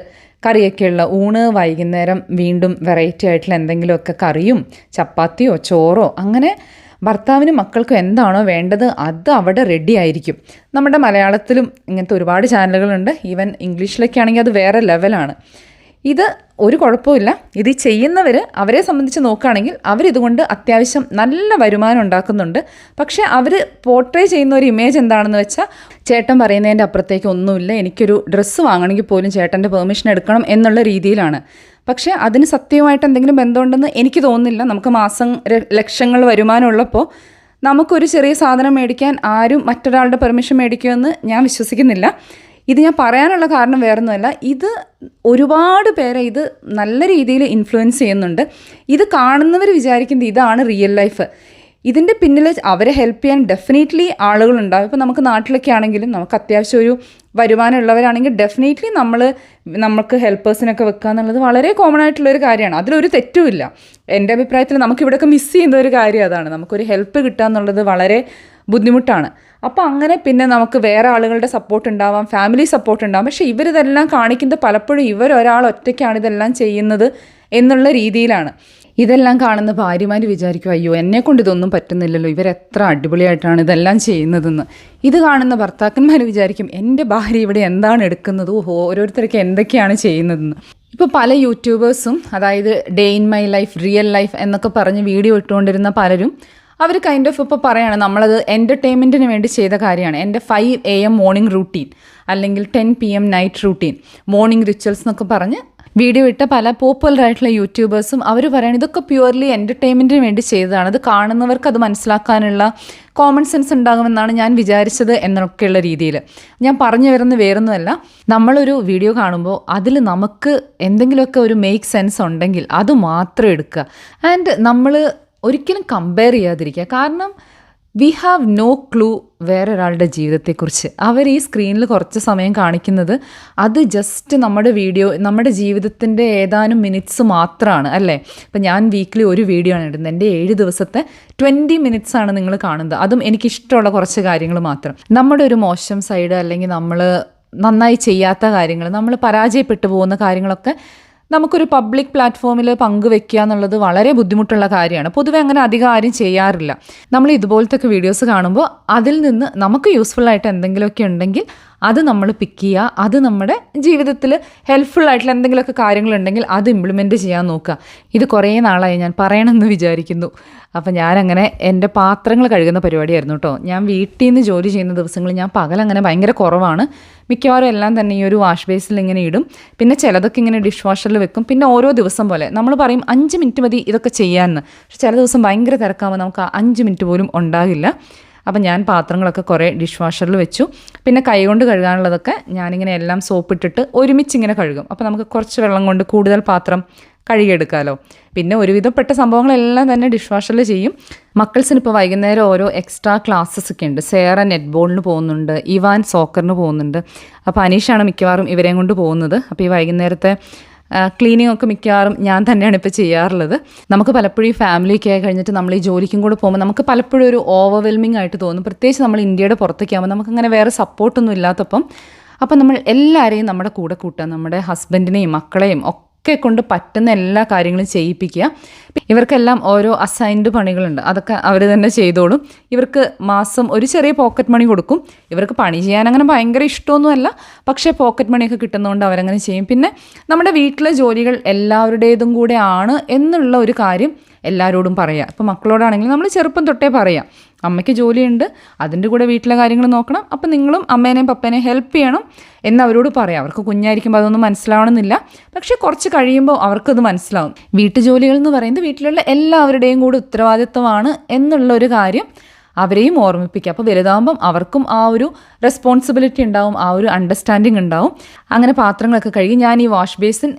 കറിയൊക്കെയുള്ള ഊണ്, വൈകുന്നേരം വീണ്ടും വെറൈറ്റി ആയിട്ടുള്ള എന്തെങ്കിലുമൊക്കെ കറിയും ചപ്പാത്തിയോ ചോറോ, അങ്ങനെ ഭർത്താവിനും മക്കൾക്കും എന്താണോ വേണ്ടത് അത് അവിടെ റെഡി ആയിരിക്കും. നമ്മുടെ മലയാളത്തിലും ഇങ്ങനത്തെ ഒരുപാട് ചാനലുകളുണ്ട്. ഈവൻ ഇംഗ്ലീഷിലൊക്കെ ആണെങ്കിൽ അത് വേറെ ലെവലാണ്. ഇത് ഒരു കുഴപ്പമില്ല. ഇത് ചെയ്യുന്നവർ, അവരെ സംബന്ധിച്ച് നോക്കുകയാണെങ്കിൽ അവരിതുകൊണ്ട് അത്യാവശ്യം നല്ല വരുമാനം ഉണ്ടാക്കുന്നുണ്ട്. പക്ഷേ അവർ പോർട്രേ ചെയ്യുന്ന ഒരു ഇമേജ് എന്താണെന്ന് വെച്ചാൽ, ചേട്ടൻ പറയുന്നതിൻ്റെ അപ്പുറത്തേക്ക് ഒന്നുമില്ല, എനിക്കൊരു ഡ്രസ്സ് വാങ്ങണമെങ്കിൽ പോലും ചേട്ടൻ്റെ പെർമിഷൻ എടുക്കണം എന്നുള്ള രീതിയിലാണ്. പക്ഷേ അതിന് സത്യമായിട്ട് എന്തെങ്കിലും ബന്ധമുണ്ടെന്ന് എനിക്ക് തോന്നുന്നില്ല. നമുക്ക് മാസം ലക്ഷങ്ങൾ വരുമാനമുള്ളപ്പോൾ നമുക്കൊരു ചെറിയ സാധനം മേടിക്കാൻ ആരും മറ്റൊരാളുടെ പെർമിഷൻ മേടിക്കുമെന്ന് ഞാൻ വിശ്വസിക്കുന്നില്ല. ഇത് ഞാൻ പറയാനുള്ള കാരണം വേറൊന്നുമല്ല, ഇത് ഒരുപാട് പേരെ ഇത് നല്ല രീതിയിൽ ഇൻഫ്ലുവൻസ് ചെയ്യുന്നുണ്ട്. ഇത് കാണുന്നവർ വിചാരിക്കുന്നത് ഇതാണ് റിയൽ ലൈഫ്. ഇതിൻ്റെ പിന്നിൽ അവരെ ഹെൽപ്പ് ചെയ്യാൻ ഡെഫിനറ്റ്ലി ആളുകളുണ്ടാവും. ഇപ്പോൾ നമുക്ക് നാട്ടിലൊക്കെ ആണെങ്കിലും നമുക്ക് അത്യാവശ്യം ഒരു വരുമാനമുള്ളവരാണെങ്കിൽ ഡെഫിനറ്റ്ലി നമുക്ക് ഹെൽപ്പേഴ്സിനൊക്കെ വെക്കുക എന്നുള്ളത് വളരെ കോമൺ ആയിട്ടുള്ളൊരു കാര്യമാണ്. അതിലൊരു തെറ്റുമില്ല. എൻ്റെ അഭിപ്രായത്തിൽ നമുക്കിവിടെയൊക്കെ മിസ് ചെയ്യുന്ന ഒരു കാര്യം അതാണ്. നമുക്കൊരു ഹെൽപ്പ് കിട്ടുക എന്നുള്ളത് വളരെ ബുദ്ധിമുട്ടാണ്. അപ്പോൾ അങ്ങനെ പിന്നെ നമുക്ക് വേറെ ആളുകളുടെ സപ്പോർട്ട് ഉണ്ടാവാം, ഫാമിലി സപ്പോർട്ട് ഉണ്ടാവാം. പക്ഷേ ഇവരിതെല്ലാം കാണിക്കുന്നത് പലപ്പോഴും ഇവരൊരാൾ ഒറ്റയ്ക്കാണ് ഇതെല്ലാം ചെയ്യുന്നത് എന്നുള്ള രീതിയിലാണ്. ഇതെല്ലാം കാണുന്ന ഭാര്യമാർ വിചാരിക്കും, അയ്യോ എന്നെക്കൊണ്ട് ഇതൊന്നും പറ്റുന്നില്ലല്ലോ, ഇവരെത്ര അടിപൊളിയായിട്ടാണ് ഇതെല്ലാം ചെയ്യുന്നതെന്ന്. ഇത് കാണുന്ന ഭർത്താക്കന്മാർ വിചാരിക്കും, എൻ്റെ ഭാര്യ ഇവിടെ എന്താണ് എടുക്കുന്നത്, ഓരോരുത്തർക്ക് എന്തൊക്കെയാണ് ചെയ്യുന്നതെന്ന്. ഇപ്പോൾ പല യൂട്യൂബേഴ്സും, അതായത് day in my life, real life എന്നൊക്കെ പറഞ്ഞ് വീഡിയോ ഇട്ടുകൊണ്ടിരുന്ന പലരും അവർ കൈൻഡ് ഓഫ് ഇപ്പോൾ പറയുകയാണ്, നമ്മളത് എൻ്റർടൈൻമെൻറ്റിന് വേണ്ടി ചെയ്ത കാര്യമാണ്. എൻ്റെ 5 AM മോർണിംഗ് റൂട്ടീൻ, അല്ലെങ്കിൽ 10 PM night routine, morning rituals എന്നൊക്കെ പറഞ്ഞ് വീഡിയോ ഇട്ട പല പോപ്പുലർ ആയിട്ടുള്ള യൂട്യൂബേഴ്സും അവർ പറയുന്നത് ഇതൊക്കെ പ്യുവർലി എൻ്റർടൈൻമെൻറ്റിന് വേണ്ടി ചെയ്തതാണ്, അത് കാണുന്നവർക്ക് അത് മനസ്സിലാക്കാനുള്ള കോമൺ സെൻസ് ഉണ്ടാകുമെന്നാണ് ഞാൻ വിചാരിച്ചത് എന്നൊക്കെയുള്ള രീതിയിൽ. ഞാൻ പറഞ്ഞു വരുന്നത് വേറൊന്നുമല്ല, നമ്മളൊരു വീഡിയോ കാണുമ്പോൾ അതിൽ നമുക്ക് എന്തെങ്കിലുമൊക്കെ ഒരു മേക്ക് സെൻസ് ഉണ്ടെങ്കിൽ അത് മാത്രം എടുക്കുക. ആൻഡ് നമ്മൾ ഒരിക്കലും കമ്പയർ ചെയ്യാതിരിക്കുക. കാരണം വി ഹാവ് നോ ക്ലൂ വേറൊരാളുടെ ജീവിതത്തെക്കുറിച്ച്. അവർ ഈ സ്ക്രീനിൽ കുറച്ച് സമയം കാണിക്കുന്നത് അത് ജസ്റ്റ് നമ്മുടെ ജീവിതത്തിൻ്റെ ഏതാനും മിനിറ്റ്സ് മാത്രമാണ്, അല്ലേ? ഇപ്പം ഞാൻ വീക്കിലി ഒരു വീഡിയോ ആണ് ഇടുന്നത്. എൻ്റെ 7 ദിവസത്തെ 20 മിനിറ്റ്സാണ് നിങ്ങൾ കാണുന്നത്. അതും എനിക്കിഷ്ടമുള്ള കുറച്ച് കാര്യങ്ങൾ മാത്രം. നമ്മുടെ ഒരു മോശം സൈഡ്, അല്ലെങ്കിൽ നമ്മൾ നന്നായി ചെയ്യാത്ത കാര്യങ്ങൾ, നമ്മൾ പരാജയപ്പെട്ടു പോകുന്ന കാര്യങ്ങളൊക്കെ നമുക്കൊരു പബ്ലിക് പ്ലാറ്റ്ഫോമിൽ പങ്കുവെക്കുക എന്നുള്ളത് വളരെ ബുദ്ധിമുട്ടുള്ള കാര്യമാണ്. പൊതുവെ അങ്ങനെ അധികം ആരും ചെയ്യാറില്ല. നമ്മൾ ഇതുപോലത്തെ വീഡിയോസ് കാണുമ്പോൾ അതിൽ നിന്ന് നമുക്ക് യൂസ്ഫുൾ ആയിട്ട് എന്തെങ്കിലുമൊക്കെ ഉണ്ടെങ്കിൽ അത് നമ്മൾ പിക്ക് ചെയ്യുക. അത് നമ്മുടെ ജീവിതത്തിൽ ഹെൽപ്ഫുൾ ആയിട്ടുള്ള എന്തെങ്കിലുമൊക്കെ കാര്യങ്ങളുണ്ടെങ്കിൽ അത് ഇംപ്ലിമെൻറ്റ് ചെയ്യാൻ നോക്കുക. ഇത് കുറേ നാളായി ഞാൻ പറയണമെന്ന് വിചാരിക്കുന്നു. അപ്പം ഞാനങ്ങനെ എൻ്റെ പാത്രങ്ങൾ കഴുകുന്ന പരിപാടിയായിരുന്നു കേട്ടോ. ഞാൻ വീട്ടിൽ നിന്ന് ജോലി ചെയ്യുന്ന ദിവസങ്ങളിൽ ഞാൻ പകലങ്ങനെ ഭയങ്കര കുറവാണ്. മിക്കവാറും എല്ലാം തന്നെ ഈ ഒരു വാഷ് ബേസിൽ ഇങ്ങനെ ഇടും. പിന്നെ ചിലതൊക്കെ ഇങ്ങനെ ഡിഷ് വാഷറിൽ വെക്കും. പിന്നെ ഓരോ ദിവസം പോലെ നമ്മൾ പറയും 5 മിനിറ്റ് മതി ഇതൊക്കെ ചെയ്യാമെന്ന്. പക്ഷെ ചില ദിവസം ഭയങ്കര തിരക്കാകുമ്പോൾ നമുക്ക് 5 മിനിറ്റ് പോലും ഉണ്ടാകില്ല. അപ്പം ഞാൻ പാത്രങ്ങളൊക്കെ കുറേ ഡിഷ് വാഷറിൽ വെച്ചു. പിന്നെ കൈകൊണ്ട് കഴുകാനുള്ളതൊക്കെ ഞാനിങ്ങനെ എല്ലാം സോപ്പിട്ടിട്ട് ഒരുമിച്ചിങ്ങനെ കഴുകും. അപ്പോൾ നമുക്ക് കുറച്ച് വെള്ളം കൊണ്ട് കൂടുതൽ പാത്രം കഴുകിയെടുക്കാമല്ലോ. പിന്നെ ഒരുവിധപ്പെട്ട സംഭവങ്ങളെല്ലാം തന്നെ ഡിഷ് വാഷറിൽ ചെയ്യും. മക്കൾസിന് ഇപ്പോൾ വൈകുന്നേരം ഓരോ എക്സ്ട്രാ ക്ലാസ്സസ് ഒക്കെ ഉണ്ട്. സേറ നെറ്റ്ബോളിന് പോകുന്നുണ്ട്, ഇവാൻ സോക്കറിന് പോകുന്നുണ്ട്. അപ്പോൾ അനീഷാണ് മിക്കവാറും ഇവരെയും കൊണ്ട് പോകുന്നത്. അപ്പോൾ ഈ വൈകുന്നേരത്തെ ക്ലീനിങ് ഒക്കെ മിക്കവാറും ഞാൻ തന്നെയാണ് ഇപ്പോൾ ചെയ്യാറുള്ളത്. നമുക്ക് പലപ്പോഴും ഈ ഫാമിലിയൊക്കെ ആയി കഴിഞ്ഞിട്ട് നമ്മൾ ഈ ജോലിക്കും കൂടെ പോകുമ്പോൾ നമുക്ക് പലപ്പോഴും ഒരു ഓവർവെൽമിംഗ് ആയിട്ട് തോന്നും. പ്രത്യേകിച്ച് നമ്മൾ ഇന്ത്യയുടെ പുറത്തേക്ക് ആകുമ്പോൾ നമുക്കങ്ങനെ വേറെ സപ്പോർട്ടൊന്നും ഇല്ലാത്തപ്പം അപ്പം നമ്മൾ എല്ലാവരെയും നമ്മുടെ കൂടെ കൂട്ടുക, നമ്മുടെ ഹസ്ബൻഡിനെയും മക്കളെയും ഒക്കെ കൊണ്ട് പറ്റുന്ന എല്ലാ കാര്യങ്ങളും ചെയ്യിപ്പിക്കുക. ഇവർക്കെല്ലാം ഓരോ അസൈൻഡ് പണികളുണ്ട്, അതൊക്കെ അവർ തന്നെ ചെയ്തോളും. ഇവർക്ക് മാസം ഒരു ചെറിയ പോക്കറ്റ് മണി കൊടുക്കും. ഇവർക്ക് പണി ചെയ്യാൻ അങ്ങനെ ഭയങ്കര ഇഷ്ടമൊന്നുമല്ല, പക്ഷേ പോക്കറ്റ് മണിയൊക്കെ കിട്ടുന്നതുകൊണ്ട് അവരങ്ങനെ ചെയ്യും. പിന്നെ നമ്മുടെ വീട്ടിലെ ജോലികൾ എല്ലാവരുടേതും കൂടെ ആണ് എന്നുള്ള ഒരു കാര്യം എല്ലാവരോടും പറയുക. ഇപ്പോൾ മക്കളോടാണെങ്കിലും നമ്മൾ ചെറുപ്പം തൊട്ടേ പറയാം, അമ്മയ്ക്ക് ജോലിയുണ്ട്, അതിൻ്റെ കൂടെ വീട്ടിലെ കാര്യങ്ങൾ നോക്കണം, അപ്പം നിങ്ങളും അമ്മേനെയും പപ്പേനെയും ഹെൽപ്പ് ചെയ്യണം എന്ന് അവരോട് പറയാം. അവർക്ക് കുഞ്ഞായിരിക്കുമ്പോൾ അതൊന്നും മനസ്സിലാവണമെന്നില്ല, പക്ഷേ കുറച്ച് കഴിയുമ്പോൾ അവർക്കത് മനസ്സിലാവും. വീട്ടുജോലികൾ എന്ന് പറയുന്നത് വീട്ടിലുള്ള എല്ലാവരുടെയും കൂടെ ഉത്തരവാദിത്വമാണ് എന്നുള്ളൊരു കാര്യം അവരെയും ഓർമ്മിപ്പിക്കുക. അപ്പോൾ വലുതാകുമ്പം അവർക്കും ആ ഒരു റെസ്പോൺസിബിലിറ്റി ഉണ്ടാവും, ആ ഒരു അണ്ടർസ്റ്റാൻഡിങ് ഉണ്ടാവും. അങ്ങനെ പാത്രങ്ങളൊക്കെ കഴുകി ഞാൻ ഈ വാഷ് ബേസിൻ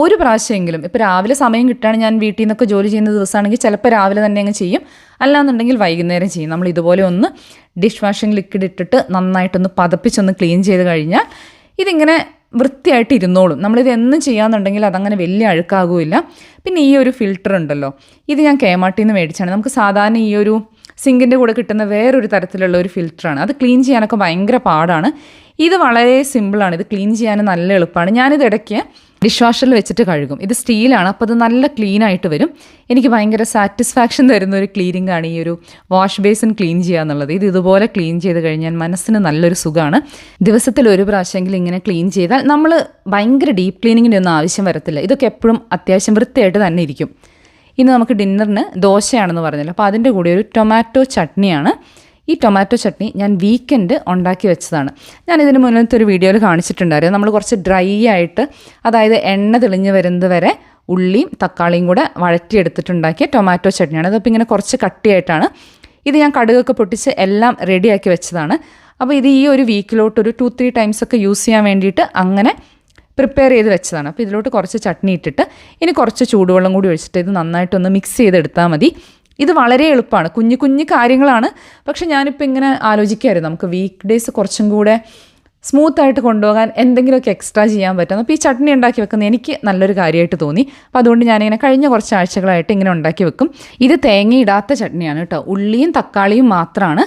ഒരു പ്രാവശ്യമെങ്കിലും, ഇപ്പോൾ രാവിലെ സമയം കിട്ടുകയാണ്, ഞാൻ വീട്ടിൽ നിന്നൊക്കെ ജോലി ചെയ്യുന്ന ദിവസമാണെങ്കിൽ ചിലപ്പോൾ രാവിലെ തന്നെ അങ്ങ് ചെയ്യും, അല്ലാന്നുണ്ടെങ്കിൽ വൈകുന്നേരം ചെയ്യും. നമ്മൾ ഇതുപോലെ ഒന്ന് ഡിഷ് വാഷിംഗ് ലിക്വിഡ് ഇട്ടിട്ട് നന്നായിട്ടൊന്ന് പതപ്പിച്ചൊന്ന് ക്ലീൻ ചെയ്ത് കഴിഞ്ഞാൽ ഇതിങ്ങനെ വൃത്തിയായിട്ട് ഇരുന്നോളും. നമ്മളിത് എന്നും ചെയ്യാമെന്നുണ്ടെങ്കിൽ അതങ്ങനെ വലിയ അഴുക്കാകില്ല. പിന്നെ ഈ ഒരു ഫിൽറ്റർ ഉണ്ടല്ലോ, ഇത് ഞാൻ കേമാട്ടിൽ നിന്ന് മേടിച്ചാണ്. നമുക്ക് സാധാരണ ഈ ഒരു സിങ്കിൻ്റെ കൂടെ കിട്ടുന്ന വേറൊരു തരത്തിലുള്ള ഒരു ഫിൽറ്ററാണ്. അത് ക്ലീൻ ചെയ്യാനൊക്കെ ഭയങ്കര പാടാണ്. ഇത് വളരെ സിമ്പിളാണ്. ഇത് ക്ലീൻ ചെയ്യാൻ നല്ല എളുപ്പമാണ്. ഞാനിത് ഇടയ്ക്ക് ഡിഷ് വാഷറിൽ വെച്ചിട്ട് കഴുകും. ഇത് സ്റ്റീലാണ്, അപ്പോൾ അത് നല്ല ക്ലീൻ ആയിട്ട് വരും. എനിക്ക് ഭയങ്കര സാറ്റിസ്ഫാക്ഷൻ തരുന്ന ഒരു ക്ലീനിങ് ആണ് ഈ ഒരു വാഷ് ബേസിൻ ക്ലീൻ ചെയ്യുക എന്നുള്ളത്. ഇത് ഇതുപോലെ ക്ലീൻ ചെയ്ത് കഴിഞ്ഞാൽ മനസ്സിന് നല്ലൊരു സുഖമാണ്. ദിവസത്തിൽ ഒരു പ്രാവശ്യമെങ്കിലും ഇങ്ങനെ ക്ലീൻ ചെയ്താൽ നമ്മൾ ഭയങ്കര ഡീപ്പ് ക്ലീനിങ്ങിൻ്റെ ഒന്നും ആവശ്യം വരത്തില്ല. ഇതൊക്കെ എപ്പോഴും അത്യാവശ്യം വൃത്തിയായിട്ട് തന്നെ ഇരിക്കും. ഇന്ന് നമുക്ക് ഡിന്നറിന് ദോശയാണെന്ന് പറഞ്ഞല്ലോ, അപ്പോൾ അതിൻ്റെ കൂടെ ഒരു ടൊമാറ്റോ ചട്നിയാണ്. ഈ ടൊമാറ്റോ ചട്നി ഞാൻ വീക്കെൻഡ് ഉണ്ടാക്കി വെച്ചതാണ്. ഞാനിതിന് മുന്നത്തെ ഒരു വീഡിയോയിൽ കാണിച്ചിട്ടുണ്ടായിരുന്നു. നമ്മൾ കുറച്ച് ഡ്രൈ ആയിട്ട്, അതായത് എണ്ണ തെളിഞ്ഞ് വരുന്നത് വരെ ഉള്ളിയും തക്കാളിയും കൂടെ വഴറ്റിയെടുത്തിട്ടുണ്ടാക്കിയ ടൊമാറ്റോ ചട്നിയാണ്. അതപ്പോൾ ഇങ്ങനെ കുറച്ച് കട്ടിയായിട്ടാണ്. ഇത് ഞാൻ കടുകൊക്കെ പൊട്ടിച്ച് എല്ലാം റെഡിയാക്കി വെച്ചതാണ്. അപ്പോൾ ഇത് ഈ ഒരു വീക്കിലോട്ട് ഒരു 2-3 ടൈംസ് ഒക്കെ യൂസ് ചെയ്യാൻ വേണ്ടിയിട്ട് അങ്ങനെ പ്രിപ്പയർ ചെയ്ത് വെച്ചതാണ്. അപ്പോൾ ഇതിലോട്ട് കുറച്ച് ചട്നി ഇട്ടിട്ട് ഇനി കുറച്ച് ചൂടുവെള്ളം കൂടി ഒഴിച്ചിട്ട് ഇത് നന്നായിട്ടൊന്ന് മിക്സ് ചെയ്തെടുത്താൽ മതി. ഇത് വളരെ എളുപ്പമാണ്. കുഞ്ഞു കുഞ്ഞു കാര്യങ്ങളാണ്. പക്ഷെ ഞാനിപ്പോൾ ഇങ്ങനെ ആലോചിക്കായിരുന്നു, നമുക്ക് വീക്ക് ഡേയ്സ് കുറച്ചും കൂടെ സ്മൂത്തായിട്ട് കൊണ്ടുപോകാൻ എന്തെങ്കിലുമൊക്കെ എക്സ്ട്രാ ചെയ്യാൻ പറ്റും. അപ്പോൾ ഈ ചട്നി ഉണ്ടാക്കി വെക്കുന്നത് എനിക്ക് നല്ലൊരു കാര്യമായിട്ട് തോന്നി. അപ്പോൾ അതുകൊണ്ട് ഞാനിങ്ങനെ കഴിഞ്ഞ കുറച്ച് ആഴ്ചകളായിട്ട് ഇങ്ങനെ ഉണ്ടാക്കി വെക്കും. ഇത് തേങ്ങയിടാത്ത ചട്നിയാണ് കേട്ടോ. ഉള്ളിയും തക്കാളിയും മാത്രമാണ്.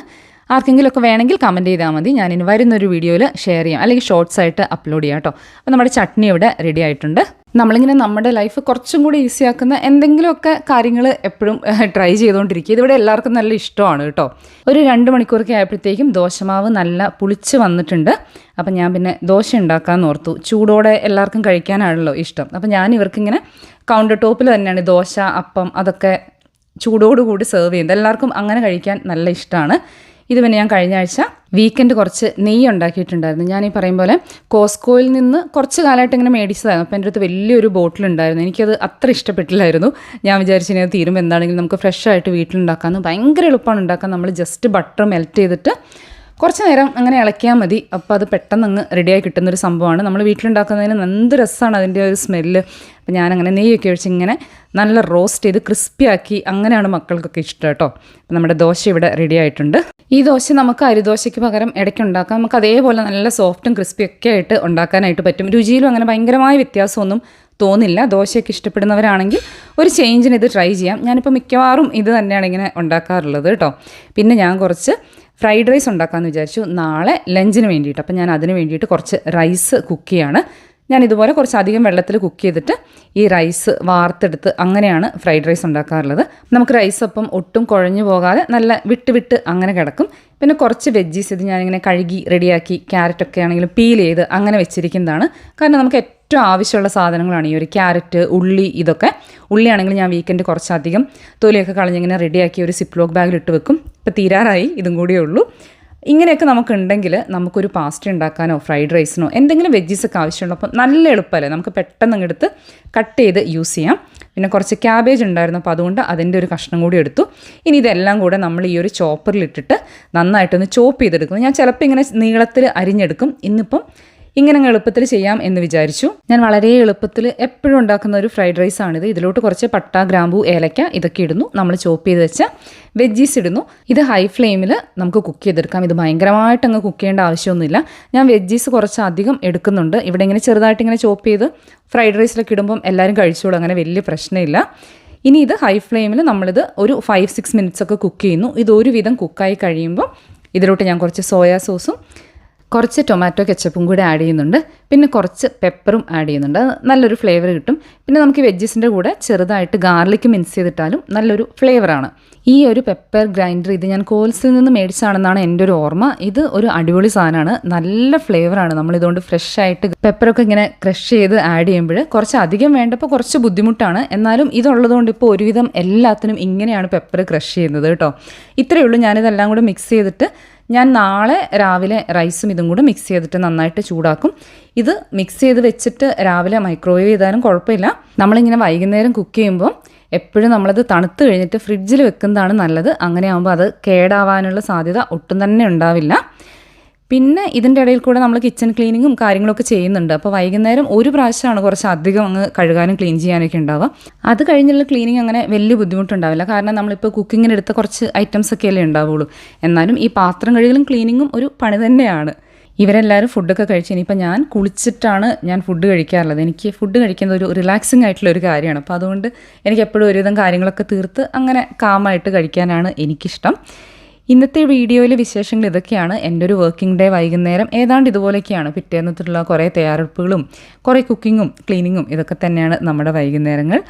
ആർക്കെങ്കിലുമൊക്കെ വേണമെങ്കിൽ കമൻറ്റ് ചെയ്താൽ മതി. ഞാനിനി വരുന്നൊരു വീഡിയോയിൽ ഷെയർ ചെയ്യാം, അല്ലെങ്കിൽ ഷോർട്സ് ആയിട്ട് അപ്ലോഡ് ചെയ്യാം കേട്ടോ. അപ്പോൾ നമ്മുടെ ചട്നി ഇവിടെ റെഡി ആയിട്ടുണ്ട്. നമ്മളിങ്ങനെ നമ്മുടെ ലൈഫ് കുറച്ചും കൂടി ഈസി ആക്കുന്ന എന്തെങ്കിലുമൊക്കെ കാര്യങ്ങൾ എപ്പോഴും ട്രൈ ചെയ്തുകൊണ്ടിരിക്കുക. ഇതിവിടെ എല്ലാവർക്കും നല്ല ഇഷ്ടമാണ് കേട്ടോ. ഒരു 2 മണിക്കൂറൊക്കെ ആയപ്പോഴത്തേക്കും ദോശമാവ് നല്ല പുളിച്ച് വന്നിട്ടുണ്ട്. അപ്പം ഞാൻ പിന്നെ ദോശ ഉണ്ടാക്കാമെന്ന് ഓർത്തു. ചൂടോടെ എല്ലാവർക്കും കഴിക്കാനാണല്ലോ ഇഷ്ടം. അപ്പം ഞാൻ ഇവർക്കിങ്ങനെ കൗണ്ടർ ടോപ്പിൽ തന്നെയാണ് ദോശ, അപ്പം അതൊക്കെ ചൂടോടുകൂടി സെർവ് ചെയ്യുന്നത്. എല്ലാവർക്കും അങ്ങനെ കഴിക്കാൻ നല്ല ഇഷ്ടമാണ്. ഇത് പിന്നെ ഞാൻ കഴിഞ്ഞ ആഴ്ച വീക്കെൻഡ് കുറച്ച് നെയ്യ് ഉണ്ടാക്കിയിട്ടുണ്ടായിരുന്നു. ഞാൻ ഈ പറയും പോലെ കോസ്കോയിൽ നിന്ന് കുറച്ച് കാലമായിട്ട് ഇങ്ങനെ മേടിച്ചതായിരുന്നു. അപ്പോൾ എൻ്റെ അടുത്ത് വലിയൊരു ബോട്ടിലുണ്ടായിരുന്നു. എനിക്കത് അത്ര ഇഷ്ടപ്പെട്ടില്ലായിരുന്നു. ഞാൻ വിചാരിച്ചിനി അത് തീരുമ്പോൾ എന്താണെങ്കിലും നമുക്ക് ഫ്രഷ് ആയിട്ട് വീട്ടിലുണ്ടാക്കാമെന്ന്. ഭയങ്കര എളുപ്പമാണ് ഉണ്ടാക്കാൻ. നമ്മൾ ജസ്റ്റ് ബട്ടർ മെൽറ്റ് ചെയ്തിട്ട് കുറച്ച് നേരം അങ്ങനെ ഇളക്കിയാൽ മതി. അപ്പോൾ അത് പെട്ടെന്ന് അങ്ങ് റെഡിയായി കിട്ടുന്നൊരു സംഭവമാണ്. നമ്മൾ വീട്ടിലുണ്ടാക്കുന്നതിന് എന്ത് രസമാണ് അതിൻ്റെ ഒരു സ്മെല്ല്. അപ്പോൾ ഞാനങ്ങനെ നെയ്യൊക്കെ ഒഴിച്ച് ഇങ്ങനെ നല്ല റോസ്റ്റ് ചെയ്ത് ക്രിസ്പിയാക്കി, അങ്ങനെയാണ് മക്കൾക്കൊക്കെ ഇഷ്ടം കേട്ടോ. അപ്പോൾ നമ്മുടെ ദോശ ഇവിടെ റെഡി ആയിട്ടുണ്ട്. ഈ ദോശ നമുക്ക് അരിദോശയ്ക്ക് പകരം ഇടയ്ക്ക് ഉണ്ടാക്കാം. നമുക്ക് അതേപോലെ നല്ല സോഫ്റ്റും ക്രിസ്പിയൊക്കെ ആയിട്ട് ഉണ്ടാക്കാനായിട്ട് പറ്റും. രുചിയിലും അങ്ങനെ ഭയങ്കരമായ വ്യത്യാസമൊന്നും തോന്നില്ല. ദോശയൊക്കെ ഇഷ്ടപ്പെടുന്നവരാണെങ്കിൽ ഒരു ചേഞ്ചിന് ഇത് ട്രൈ ചെയ്യാം. ഞാനിപ്പോൾ മിക്കവാറും ഇത് തന്നെയാണ് ഇങ്ങനെ ഉണ്ടാക്കാറുള്ളത് കേട്ടോ. പിന്നെ ഞാൻ കുറച്ച് ഫ്രൈഡ് റൈസ് ഉണ്ടാക്കാമെന്ന് വിചാരിച്ചു നാളെ ലഞ്ചിന് വേണ്ടിയിട്ട്. അപ്പം ഞാൻ അതിന് വേണ്ടിയിട്ട് കുറച്ച് റൈസ് കുക്ക് ചെയ്യാണ്. ഞാൻ ഇതുപോലെ കുറച്ച് അധികം വെള്ളത്തിൽ കുക്ക് ചെയ്തിട്ട് ഈ റൈസ് വാർത്തെടുത്ത് അങ്ങനെയാണ് ഫ്രൈഡ് റൈസ് ഉണ്ടാക്കാറുള്ളത്. നമുക്ക് റൈസ് അപ്പം ഒട്ടും കുഴഞ്ഞു പോകാതെ നല്ല വിട്ട് അങ്ങനെ കിടക്കും. പിന്നെ കുറച്ച് വെജീസ് ഇത് ഞാനിങ്ങനെ കഴുകി റെഡിയാക്കി, ക്യാരറ്റൊക്കെ ആണെങ്കിലും പീൽ ചെയ്ത് അങ്ങനെ വെച്ചിരിക്കുന്നതാണ്. കാരണം നമുക്ക് ഏറ്റവും ആവശ്യമുള്ള സാധനങ്ങളാണ് ഈ ഒരു ക്യാരറ്റ്, ഉള്ളി. ഇതൊക്കെ ഉള്ളിയാണെങ്കിൽ ഞാൻ വീക്കെൻഡ് കുറച്ചധികം തൊലിയൊക്കെ കളഞ്ഞിങ്ങനെ റെഡിയാക്കി ഒരു സിപ്ലോക്ക് ബാഗിലിട്ട് വെക്കും. ഇപ്പോൾ തീരാറായി, ഇതും കൂടിയേ ഉള്ളൂ. ഇങ്ങനെയൊക്കെ നമുക്കുണ്ടെങ്കിൽ നമുക്കൊരു പാസ്റ്റ ഉണ്ടാക്കാനോ ഫ്രൈഡ് റൈസിനോ എന്തെങ്കിലും വെജീസൊക്കെ ആവശ്യമുള്ളൂ. അപ്പം നല്ല എളുപ്പമല്ലേ, നമുക്ക് പെട്ടെന്ന് അങ്ങെടുത്ത് കട്ട് ചെയ്ത് യൂസ് ചെയ്യാം. പിന്നെ കുറച്ച് ക്യാബേജ് ഉണ്ടായിരുന്നു, അപ്പോൾ അതുകൊണ്ട് അതിൻ്റെ ഒരു കഷ്ണം കൂടി എടുത്തു. ഇനി ഇതെല്ലാം കൂടെ നമ്മൾ ഈ ഒരു ചോപ്പറിലിട്ടിട്ട് നന്നായിട്ടൊന്ന് ചോപ്പ് ചെയ്തെടുക്കും. ഞാൻ ചിലപ്പോൾ ഇങ്ങനെ നീളത്തിൽ അരിഞ്ഞെടുക്കും. ഇന്നിപ്പം ഇങ്ങനെ എളുപ്പത്തിൽ ചെയ്യാം എന്ന് വിചാരിച്ചു. ഞാൻ വളരെ എളുപ്പത്തിൽ എപ്പോഴും ഉണ്ടാക്കുന്ന ഒരു ഫ്രൈഡ് റൈസാണിത്. ഇതിലോട്ട് കുറച്ച് പട്ട, ഗ്രാമ്പൂ, ഏലക്ക ഇതൊക്കെ ഇടുന്നു. നമ്മൾ ചോപ്പ് ചെയ്ത് വെച്ച വെജീസ് ഇടുന്നു. ഇത് ഹൈ ഫ്ലെയിമിൽ നമുക്ക് കുക്ക് ചെയ്തെടുക്കാം. ഇത് ഭയങ്കരമായിട്ട് അങ്ങ് കുക്ക് ചെയ്യേണ്ട ആവശ്യമൊന്നുമില്ല. ഞാൻ വെജീസ് കുറച്ച് അധികം എടുക്കുന്നുണ്ട്. ഇവിടെ ഇങ്ങനെ ചെറുതായിട്ട് ഇങ്ങനെ ചോപ്പ് ചെയ്ത് ഫ്രൈഡ് റൈസിലൊക്കെ ഇടുമ്പം എല്ലാവരും കഴിച്ചോളൂ, അങ്ങനെ വലിയ പ്രശ്നമില്ല. ഇനി ഇത് ഹൈ ഫ്ലെയിമിൽ നമ്മളിത് ഒരു 5-6 മിനിറ്റ്സ് ഒക്കെ കുക്ക് ചെയ്യുന്നു. ഇത് ഒരുവിധം കുക്കായി കഴിയുമ്പോൾ ഇതിലോട്ട് ഞാൻ കുറച്ച് സോയാ സോസും കുറച്ച് ടൊമാറ്റോ കെച്ചപ്പും കൂടെ ആഡ് ചെയ്യുന്നുണ്ട്. പിന്നെ കുറച്ച് പെപ്പറും ആഡ് ചെയ്യുന്നുണ്ട്. അത് നല്ലൊരു ഫ്ലേവർ കിട്ടും. പിന്നെ നമുക്ക് വെജീസിൻ്റെ കൂടെ ചെറുതായിട്ട് ഗാർലിക്ക് മിക്സ് ചെയ്തിട്ടാലും നല്ലൊരു ഫ്ലേവറാണ്. ഈ ഒരു പെപ്പർ ഗ്രൈൻഡർ ഇത് ഞാൻ കോൾസിൽ നിന്ന് മേടിച്ചാണെന്നാണ് എൻ്റെ ഒരു ഓർമ്മ. ഇത് ഒരു അടിപൊളി സാധനമാണ്, നല്ല ഫ്ലേവറാണ്. നമ്മളിതുകൊണ്ട് ഫ്രഷ് ആയിട്ട് പെപ്പറൊക്കെ ഇങ്ങനെ ക്രഷ് ചെയ്ത് ആഡ് ചെയ്യുമ്പോൾ കുറച്ച് അധികം വേണ്ടപ്പോൾ കുറച്ച് ബുദ്ധിമുട്ടാണ്. എന്നാലും ഇതുള്ളതുകൊണ്ട് ഇപ്പോൾ ഒരുവിധം എല്ലാത്തിനും ഇങ്ങനെയാണ് പെപ്പർ ക്രഷ് ചെയ്യുന്നത് കേട്ടോ. ഇത്രയേ ഉള്ളൂ. ഞാനിതെല്ലാം കൂടെ മിക്സ് ചെയ്തിട്ട് ഞാൻ നാളെ രാവിലെ റൈസും ഇതും കൂടെ മിക്സ് ചെയ്തിട്ട് നന്നായിട്ട് ചൂടാക്കും. ഇത് മിക്സ് ചെയ്ത് വെച്ചിട്ട് രാവിലെ മൈക്രോവേവ് ചെയ്താലും കുഴപ്പമില്ല. നമ്മളിങ്ങനെ വൈകുന്നേരം കുക്ക് ചെയ്യുമ്പോൾ എപ്പോഴും നമ്മളത് തണുത്ത് കഴിഞ്ഞിട്ട് ഫ്രിഡ്ജിൽ വെക്കുന്നതാണ് നല്ലത്. അങ്ങനെ ആകുമ്പോൾ അത് കേടാവാനുള്ള സാധ്യത ഒട്ടും തന്നെ ഉണ്ടാവില്ല. പിന്നെ ഇതിൻ്റെ ഇടയിൽ കൂടെ നമ്മൾ കിച്ചൺ ക്ലീനിങ്ങും കാര്യങ്ങളൊക്കെ ചെയ്യുന്നുണ്ട്. അപ്പോൾ വൈകുന്നേരം ഒരു പ്രാവശ്യമാണ് കുറച്ച് അധികം അങ്ങ് കഴുകാനും ക്ലീൻ ചെയ്യാനൊക്കെ ഉണ്ടാവുക. അത് കഴിഞ്ഞുള്ള ക്ലീനിങ് അങ്ങനെ വലിയ ബുദ്ധിമുട്ടുണ്ടാവില്ല. കാരണം നമ്മളിപ്പോൾ കുക്കിങ്ങിനെടുത്ത കുറച്ച് ഐറ്റംസ് ഒക്കെ അല്ലേ ഉണ്ടാവുള്ളൂ. എന്നാലും ഈ പാത്രം കഴുകലും ക്ലീനിങ്ങും ഒരു പണി തന്നെയാണ്. ഇവരെല്ലാവരും ഫുഡൊക്കെ കഴിച്ച് ഇനിയിപ്പോൾ ഞാൻ കുളിച്ചിട്ടാണ് ഞാൻ ഫുഡ് കഴിക്കാറുള്ളത്. എനിക്ക് ഫുഡ് കഴിക്കുന്നത് ഒരു റിലാക്സിങ് ആയിട്ടുള്ള ഒരു കാര്യമാണ്. അപ്പോൾ അതുകൊണ്ട് എനിക്ക് എപ്പോഴും ഒരുവിധം കാര്യങ്ങളൊക്കെ തീർത്ത് അങ്ങനെ കാമായിട്ട് കഴിക്കാനാണ് എനിക്കിഷ്ടം. ഇന്നത്തെ വീഡിയോയിലെ വിശേഷങ്ങൾ ഇതൊക്കെയാണ്. എൻ്റെ ഒരു വർക്കിംഗ് ഡേ വൈകുന്നേരം ഏതാണ്ട് ഇതുപോലെയൊക്കെയാണ്. പിറ്റേന്നത്തുള്ള കുറേ തയ്യാറെടുപ്പുകളും കുറേ കുക്കിങ്ങും ക്ലീനിങ്ങും ഇതൊക്കെ തന്നെയാണ് നമ്മുടെ വൈകുന്നേരങ്ങൾ.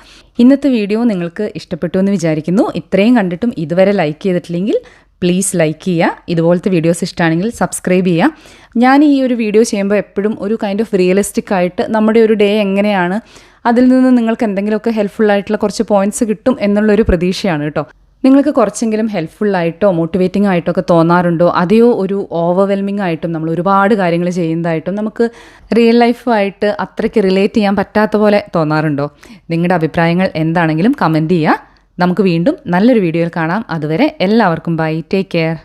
ഇന്നത്തെ വീഡിയോ നിങ്ങൾക്ക് ഇഷ്ടപ്പെട്ടു എന്ന് വിചാരിക്കുന്നു. ഇത്രയും കണ്ടിട്ടും ഇതുവരെ ലൈക്ക് ചെയ്തിട്ടില്ലെങ്കിൽ പ്ലീസ് ലൈക്ക് ചെയ്യുക. ഇതുപോലത്തെ വീഡിയോസ് ഇഷ്ടമാണെങ്കിൽ സബ്സ്ക്രൈബ് ചെയ്യുക. ഞാൻ ഈ ഒരു വീഡിയോ ചെയ്യുമ്പോൾ എപ്പോഴും ഒരു കൈൻഡ് ഓഫ് റിയലിസ്റ്റിക് ആയിട്ട് നമ്മുടെ ഒരു ഡേ എങ്ങനെയാണ്, അതിൽ നിന്ന് നിങ്ങൾക്ക് എന്തെങ്കിലുമൊക്കെ ഹെൽപ്ഫുള്ളായിട്ടുള്ള കുറച്ച് പോയിൻറ്റ്സ് കിട്ടും എന്നുള്ളൊരു പ്രതീക്ഷയാണ് കേട്ടോ. നിങ്ങൾക്ക് കുറച്ചെങ്കിലും ഹെൽപ്ഫുള്ളായിട്ടോ മോട്ടിവേറ്റിംഗ് ആയിട്ടോ ഒക്കെ തോന്നാറുണ്ടോ? അതെയോ ഒരു ഓവർവെൽമിംഗ് ആയിട്ടും നമ്മൾ ഒരുപാട് കാര്യങ്ങൾ ചെയ്യുന്നതായിട്ടും നമുക്ക് റിയൽ ലൈഫുമായിട്ട് അത്രയ്ക്ക് റിലേറ്റ് ചെയ്യാൻ പറ്റാത്ത പോലെ തോന്നാറുണ്ടോ? നിങ്ങളുടെ അഭിപ്രായങ്ങൾ എന്താണെങ്കിലും കമൻറ്റ് ചെയ്യുക. നമുക്ക് വീണ്ടും നല്ലൊരു വീഡിയോയിൽ കാണാം. അതുവരെ എല്ലാവർക്കും ബൈ, ടേക്ക് കെയർ.